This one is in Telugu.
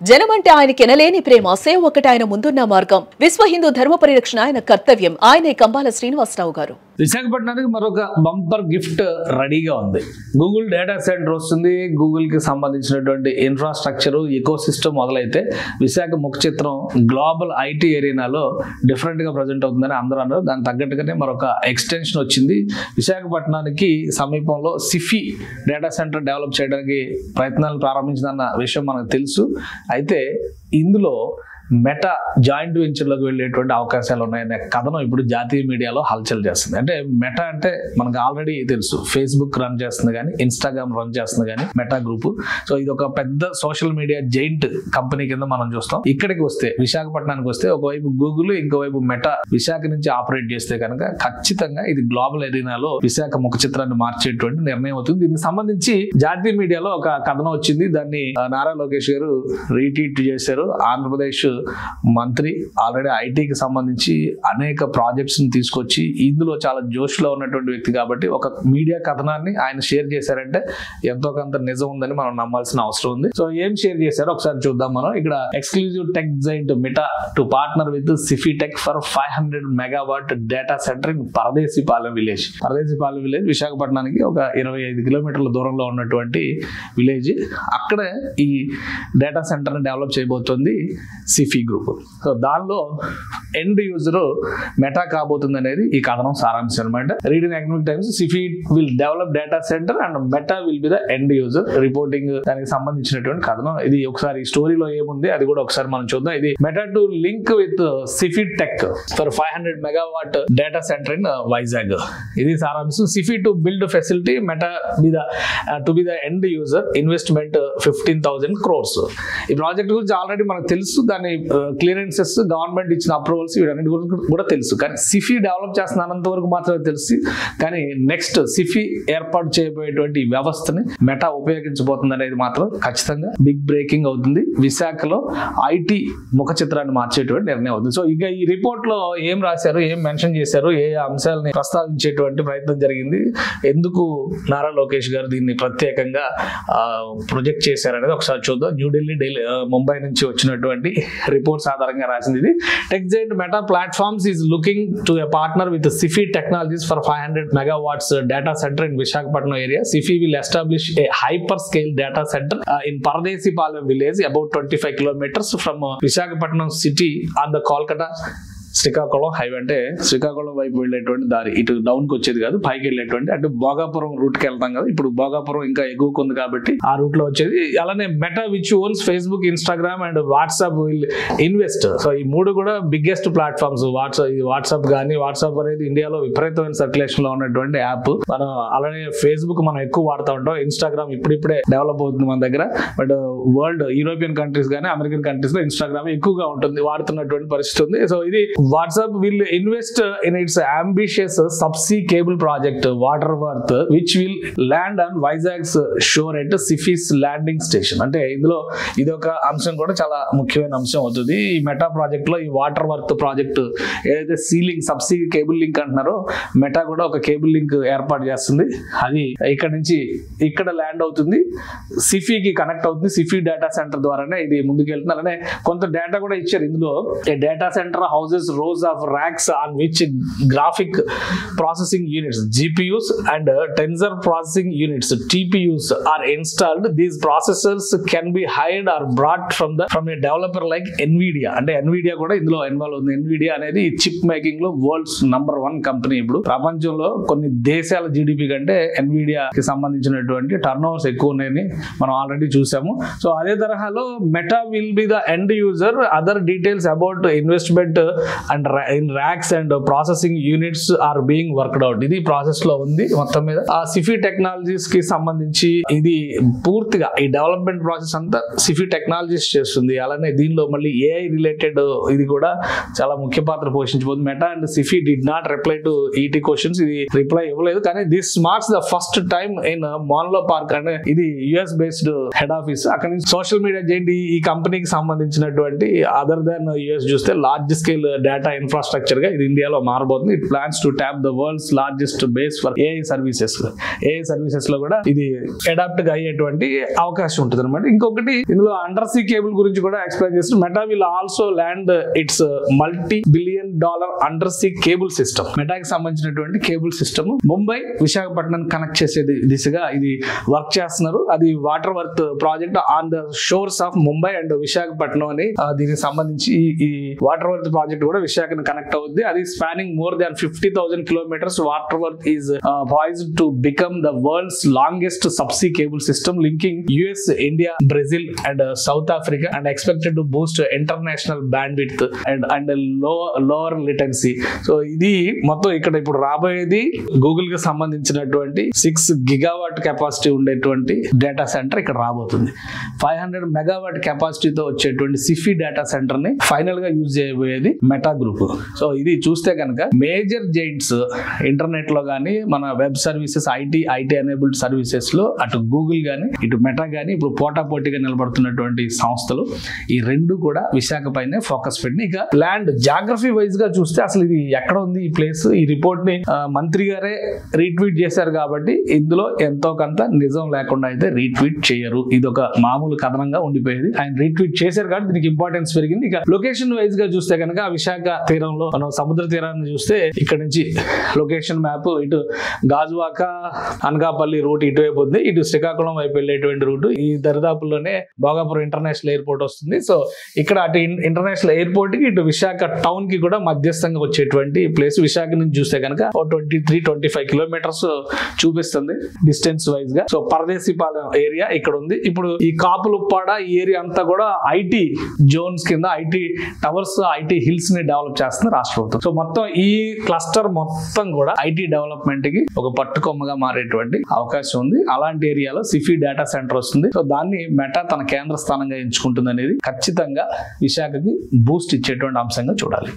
జనమంటే ఆయనకి ఎనలేని ప్రేమ, సేవ ఒకటి ఆయన ముందున్న మార్గం. విశ్వ హిందూ ధర్మ పరిరక్షణ ఆయన కర్తవ్యం. ఆయనే కంబాల శ్రీనివాసరావు గారు. విశాఖపట్నానికి మరొక బంపర్ గిఫ్ట్ రెడీగా ఉంది. గూగుల్ డేటా సెంటర్ వస్తుంది. గూగుల్ కి సంబంధించినటువంటి ఇన్ఫ్రాస్ట్రక్చర్ ఎకో సిస్టమ్ మొదలైతే విశాఖ ముఖ చిత్రం గ్లోబల్ ఐటీ ఏరియాలో డిఫరెంట్ గా ప్రజెంట్ అవుతుందని అందరూ అన్నారు. దానికి తగ్గట్టుగానే మరొక ఎక్స్టెన్షన్ వచ్చింది. విశాఖపట్నానికి సమీపంలో సిఫీ డేటా సెంటర్ డెవలప్ చేయడానికి ప్రయత్నాలు ప్రారంభించిందన్న విషయం మనకు తెలుసు. అయితే ఇందులో మెటా జాయింట్ వెంచర్లోకి వెళ్ళేటువంటి అవకాశాలు ఉన్నాయనే కథనం ఇప్పుడు జాతీయ మీడియాలో హల్చల్ చేస్తుంది. అంటే మెటా అంటే మనకు ఆల్రెడీ తెలుసు, ఫేస్బుక్ రన్ చేస్తుంది కానీ, ఇన్స్టాగ్రామ్ రన్ చేస్తుంది కానీ మెటా గ్రూప్. సో ఇది ఒక పెద్ద సోషల్ మీడియా జైంట్ కంపెనీ కింద మనం చూస్తాం. ఇక్కడికి వస్తే, విశాఖపట్నానికి వస్తే, ఒకవైపు గూగుల్, ఇంకోవైపు మెటా విశాఖ నుంచి ఆపరేట్ చేస్తే కనుక ఖచ్చితంగా ఇది గ్లోబల్ ఎరీనాలో విశాఖ ముఖ చిత్రాన్ని మార్చేటువంటి నిర్ణయం అవుతుంది. దీనికి సంబంధించి జాతీయ మీడియాలో ఒక కథనం వచ్చింది. దాన్ని నారా లోకేష్ గారు రీట్వీట్ చేశారు. ఆంధ్రప్రదేశ్ మంత్రి ఆల్రెడీ ఐటీకి సంబంధించి అనేక ప్రాజెక్ట్స్ ని తీసుకొచ్చి ఇందులో చాలా జోష్ లో ఉన్నటువంటి వ్యక్తి కాబట్టి ఒక మీడియా కథనాన్ని ఆయన షేర్ చేశారంటే ఎంతో కొంత నిజం ఉందని మనం నమ్మాల్సిన అవసరం ఉంది. సో ఏం షేర్ చేశారో ఒకసారి చూద్దాం మనం. ఇక్కడ exclusive tech giant Meta to partner with Sify tech for 500 megawatt data center in Paradesipalem village. Paradesipalem village విశాఖపట్నానికి ఒక 25 కిలోమీటర్ల దూరంలో ఉన్నటువంటి విలేజ్. అక్కడ ఈ డేటా సెంటర్ ని డెవలప్ చేయబోతోంది సిఫీ గ్రూప్. సో దానిలో ఎండ్ యూజర్ మెటా కాబోతుంది అనేది ఈ కథనం సారాంశం అనమాట. Read in Economic Times, Sify will develop data center and Meta will be the end user. Reporting దానికి సంబంధించినటువంటి కథనం ఇది. ఒకసారి స్టోరీలో ఏముంది అది కూడా ఒకసారి మనం చూద్దాం. ఇది meta to link with Sify tech for 500 megawatt data center in Vizag. ఇది సారాంశం. Sify to build facility, meta to be the end user, investment 15,000 crores. ఈ ప్రాజెక్ట్ గురించి ఆల్రెడీ మనకు తెలుసు. దాని క్లియరెన్సెస్, గవర్నమెంట్ ఇచ్చిన అప్రూవల్స్ వీటన్నిటి గురించి కూడా తెలుసు. కానీ సిఫీ డెవలప్ చేస్తున్నంత వరకు మాత్రమే తెలుసు. కానీ నెక్స్ట్ సిఫీ ఏర్పాటు చేయబోయేటువంటి వ్యవస్థని మెటా ఉపయోగించబోతుంది అనేది మాత్రం ఖచ్చితంగా బిగ్ బ్రేకింగ్ అవుతుంది. విశాఖలో ఐటీ ముఖ చిత్రాన్ని మార్చేటువంటి నిర్ణయం అవుతుంది. సో ఇక ఈ రిపోర్ట్ లో ఏం రాశారు, ఏం మెన్షన్ చేశారు, ఏ అంశాలని ప్రస్తావించేటువంటి ప్రయత్నం జరిగింది, ఎందుకు నారా లోకేష్ గారు దీన్ని ప్రత్యేకంగా ప్రొజెక్ట్ చేశారనేది ఒకసారి చూద్దాం. న్యూఢిల్లీ, ముంబై నుంచి వచ్చినటువంటి రిపోర్ట్స్ ఆధారంగా రాసింది ఇది. Tech giant meta platforms is looking to a partner with Sify technologies for 500 megawatts data center in Visakhapatnam area. Sifi will establish a hyperscale data center in Paradesipalam village about 25 kilometers from Visakhapatnam city on the Kolkata Srikakulam highway. అంటే శ్రీకాకుళం వైపు వెళ్ళేటువంటి దారి, ఇటు డౌన్ కి వచ్చేది కాదు, పైకి వెళ్ళేటువంటి, అంటే భోగాపురం రూట్ కి వెళ్తాం కదా. ఇప్పుడు భోగాపురం ఇంకా ఎగువకుంది కాబట్టి ఆ రూట్ లో వచ్చేది. అలానే Meta which owns Facebook, Instagram and WhatsApp will invest. So ఈ మూడు కూడా బిగ్గెస్ట్ ప్లాట్ఫామ్స్. వాట్సాప్ కానీ, వాట్సాప్ అనేది ఇండియాలో విపరీతమైన సర్క్యులేషన్ లో ఉన్నటువంటి యాప్. మనం అలానే ఫేస్బుక్ మనం ఎక్కువ వాడుతూ ఉంటాం. ఇన్స్టాగ్రామ్ ఇప్పుడిప్పుడే డెవలప్ అవుతుంది మన దగ్గర. బట్ వరల్డ్ యూరోపియన్ కంట్రీస్ కానీ, అమెరికన్ కంట్రీస్ లో ఇన్స్టాగ్రామ్ ఎక్కువగా ఉంటుంది, వాడుతున్నటువంటి పరిస్థితి ఉంది. సో ఇది WhatsApp will invest in its ambitious subsea cable project Waterworth, which will land on Vizag's shore at Sifi's landing station. అంటే ఇందులో ఇది ఒక అంశం కూడా చాలా ముఖ్యమైన అంశం అవుతుంది. ఈ మెటా ప్రాజెక్ట్ లో ఈ వాటర్వర్త్ ప్రాజెక్ట్ ఏదైతే సీలింగ్ సబ్సీ కేబుల్ లింక్ అంటున్నారో, మెటా కూడా ఒక కేబుల్ లింక్ ఏర్పాటు చేస్తుంది. అది ఇక్కడ నుంచి ఇక్కడ ల్యాండ్ అవుతుంది, సిఫీకి కనెక్ట్ అవుతుంది. సిఫీ డేటా సెంటర్ ద్వారానే ఇది ముందుకెళ్తుంది. అలానే కొంత డేటా కూడా ఇచ్చారు ఇందులో. Data centre houses rows of racks on which graphic processing units, GPUs and tensor processing units, TPUs are installed. These processors can be hired or brought from a developer like Nvidia. అంటే Nvidia కూడా ఇందులో ఇన్వాల్వ్ ఉంది. Nvidia అనేది చిప్ మేకింగ్ లో వరల్డ్స్ నంబర్ 1 కంపెనీ. ఇప్పుడు ప్రపంచంలో కొన్ని దేశాల జీడిపి కంటే Nvidia కి సంబంధించినటువంటి టర్న్ ఓవర్స్ ఎక్కువ ఉన్నాయని మనం ఆల్రెడీ చూసాము. సో అదే తరహాలో Meta will be the end user. Other details about investment and in racks and processing units are being worked out. ఇది ప్రాసెస్ లో ఉంది. మొత్తం మీద ఆ సిఫీ టెక్నాలజీస్ కి సంబంధించి ఇది పూర్తిగా ఈ డెవలప్మెంట్ ప్రాసెస్ అంతా సిఫీ టెక్నాలజీస్ చేస్తుంది. అలానే దీనిలో మళ్ళీ ఏఐ రిలేటెడ్ ఇది కూడా చాలా ముఖ్య పాత్ర పోషించబోతుంది. Meta and Sify did not reply to ET questions. ఇది రిప్లై ఇవ్వలేదు. కానీ this marks the first time in Menlo Park, అంటే ఇది యుఎస్ బేస్డ్ హెడ్ ఆఫీస్. అక్కడ నుంచి సోషల్ మీడియా చేయండి. ఈ కంపెనీకి సంబంధించినటువంటి అదర్ దాన్ యుఎస్ చూస్తే లార్జ్ స్కేల్ డేటా ఇన్ఫ్రాస్ట్రక్చర్ గా ఇది ఇండియాలో మారబోతుంది. It plans to tap the world's largest base for AI services. AI services లో కూడా ఇది అడాప్ట్ గా అయ్యేటువంటి అవకాశం ఉంటుంది అనమాట. ఇంకొకటి ఇందులో అండర్ సీ కేబుల్ గురించి కూడా ఎక్స్ప్లెయిన్ చేస్తూ Meta will also land its $multi-billion under sea cable system. మెటాకి సంబంధించినటువంటి cable system Mumbai Visakhapatnam connect చేసే దిశగా ఇది వర్క్ చేస్తున్నారు. అది water worth project on the shores of Mumbai and Visakhapatnam అని దీనికి సంబంధించి ఈ వాటర్ వర్త్ ప్రాజెక్ట్ కూడా విశాఖను కనెక్ట్ అవుద్ది. అది spanning more than 50,000 kilometers. Water worth is poised to become the world's longest subsea cable system linking US, India, Brazil and South Africa and expected to boost international bandwidth and lower latency. So ఇది మొత్తం ఇక్కడ ఇప్పుడు రాబోయేది గూగుల్ కి సంబంధించినటువంటి 6 gigawatt కెపాసిటీ ఉండేటువంటి డేటా సెంటర్ ఇక్కడ రాబోతుంది. 500 megawatt కెపాసిటీతో వచ్చేటువంటి సిఫీ డేటా సెంటర్ ని ఫైనల్ గా యూజ్ చేయబోయేది మెటా గ్రూప్. సో ఇది చూస్తే కనుక మేజర్ జైంట్స్ ఇంటర్నెట్ లో గానీ మన web services IT enabled services లో అటు గూగుల్ గానీ ఇటు మెటా గానీ ఇప్పుడు పోటాపోటీగా నిలబడుతున్నటువంటి సంస్థలు ఈ రెండు కూడా విశాఖ పైనే ఫోకస్ పెట్టి ఇక ల్యాండ్ జాగ్రఫీ వైజ్ గా చూస్తే అసలు ఇది ఎక్కడ ఉంది ఈ ప్లేస్. ఈ రిపోర్ట్ ని మంత్రి గారే రీట్వీట్ చేశారు కాబట్టి ఇందులో ఎంతో కొంత నిజం లేకుండా అయితే రీట్వీట్ చేయరు. ఇది ఒక మామూలు కథనంగా ఉండిపోయేది. ఆయన రీట్వీట్ చేశారు కాబట్టి దీనికి ఇంపార్టెన్స్ పెరిగింది. ఇక లొకేషన్ వైజ్ గా చూస్తే కనుక విశాఖ తీరంలో మనం సముద్ర తీరాన్ని చూస్తే ఇక్కడ నుంచి లొకేషన్ మ్యాప్ ఇటు గాజువాక అనకాపల్లి రూట్ ఇటువైపు ఉంది. ఇటు శ్రీకాకుళం వైపు వెళ్ళేటువంటి రూట్ ఈ దరిదాపుల్లోనే భోగాపురం ఇంటర్నేషనల్ ఎయిర్పోర్ట్ వస్తుంది. సో ఇక్కడ అటు ఇంటర్నేషనల్ ఎయిర్పోర్ట్ కి ఇటు విశాఖ టౌన్ కి కూడా మధ్యస్థంగా వచ్చేటువంటి ప్లేస్. విశాఖ నుంచి చూస్తే కనుక 23-25 kilometers చూపిస్తుంది డిస్టెన్స్ వైజ్ గా. సో పరదేశీపాలెం ఏరియా ఇక్కడ ఉంది. ఇప్పుడు ఈ కాపులుప్పాడ ఈ ఏరియా అంతా కూడా ఐటీ జోన్స్ కింద ఐటీ టవర్స్ ఐటీ హిల్స్ ని డెవలప్ చేస్తుంది రాష్ట్ర ప్రభుత్వం. సో మొత్తం ఈ క్లస్టర్ మొత్తం కూడా ఐటీ డెవలప్మెంట్ కి ఒక పట్టుకొమ్మగా మారేటువంటి అవకాశం ఉంది. అలాంటి ఏరియాలో సిఫీ డేటా సెంటర్ వస్తుంది. సో దాన్ని మెటా తన కేంద్ర స్థానంగా ఎంచుకుంటుంది అనేది ఖచ్చితంగా విశాఖకి బూస్ట్ ఇచ్చేటువంటి అంశంగా చూడాలి.